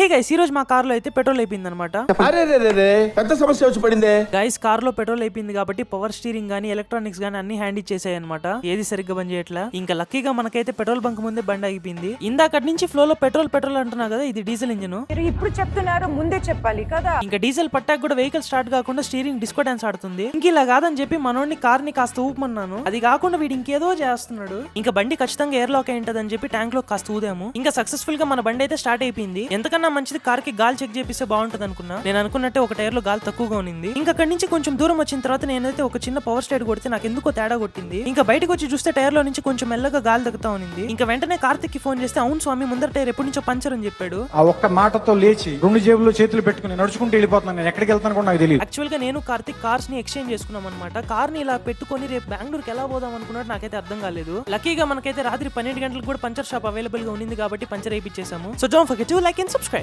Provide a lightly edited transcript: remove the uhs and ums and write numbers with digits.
Hey guys, ఈ రోజు మా కార్ లో అయితే పెట్రోల్ అయిపోయింది అనమాట. పెద్ద సమస్య వచ్చి పడిందే గైస్, కార్ లో పెట్రోల్ అయిపోయింది కాబట్టి పవర్ స్టీరింగ్ గానీ ఎలక్ట్రానిక్స్ గానీ అన్ని హ్యాండ్ ఇచ్చేసాయి అనమాట. ఏది సరిగ్గా బంద్ చేయట్లా. ఇంకా లక్కీగా మనకైతే పెట్రోల్ బంక్ ముందే బండి ఆగిపోయింది. ఇందాకటి నుంచి ఫ్లో లో పెట్రోల్ అంటున్నా కదా, ఇది డీజిల్ ఇంజిన్. ఇప్పుడు చెప్తున్నారు, ముందే చెప్పాలి కదా. ఇంకా డీజిల్ పట్టాక కూడా వెహికల్ స్టార్ట్ కాకుండా స్టీరింగ్ డిస్కో డాన్స్ ఆడుతుంది. ఇంక ఇలా కాదని చెప్పి మనోడిని కార్ ని కాస్త ఊపమన్నాను. అది కాకుండా వీడు ఇంకేదో చేస్తున్నాడు. ఇంకా బండి ఖచ్చితంగా ఎయిర్ లాక్ అయి ఉంటదని చెప్పి ట్యాంక్ లో కాస్త ఊదాము. ఇంకా సక్సెస్ఫుల్ గా మన బండి అయితే స్టార్ట్ అయిపోయింది. ఎంతకన్నా మంచిది కార్ కి గాలి చెక్ చేపిస్తే బాగుంటది అనుకున్నా. నేను అనుకున్నట్టే ఒక టైర్ లో గాలి తక్కువగా ఉంది. ఇంకా అక్కడి నుంచి కొంచెం దూరం వచ్చిన తర్వాత నేనైతే ఒక చిన్న పవర్ స్టేట్ కొడితే నాకు ఎందుకో తేడా కొట్టింది. ఇంకా బయటకు వచ్చి చూస్తే టైర్ లో నుంచి కొంచెం మెల్లగా గాలి తగ్గుతా ఉంది. ఇంకా వెంటనే కార్తిక్ కి ఫోన్ చేస్తే, అవును స్వామి, ముందర టైర్ ఎప్పటి నుంచో పంచర్ అని చెప్పాడు. ఆ ఒక్క మాటతో లేచి 2 జేబుల్లో చేతులు పెట్టుకుని నడుచుకుంటూ వెళ్ళిపోతున్నాను. నేను ఎక్కడికి వెళ్తాను కూడా నాకు తెలియదు. యాక్చువల్ గా నేను కార్తిక్ కార్స్ ని ఎక్స్చేంజ్ చేసుకున్నాం అనమాట. కార్ ని ఇలా పెట్టుకుని రేపు బెంగళూరుకి ఎలా పోదాం అనుకున్నట్టు నాకైతే అర్థం కాలేదు. లక్కీగా మనకైతే రాత్రి 12 గంటలకు కూడా పంచర్ షాప్ అవైలబుల్ గా ఉంది కాబట్టి పంచర్ అయిపించేసాము. So don't forget to like and subscribe.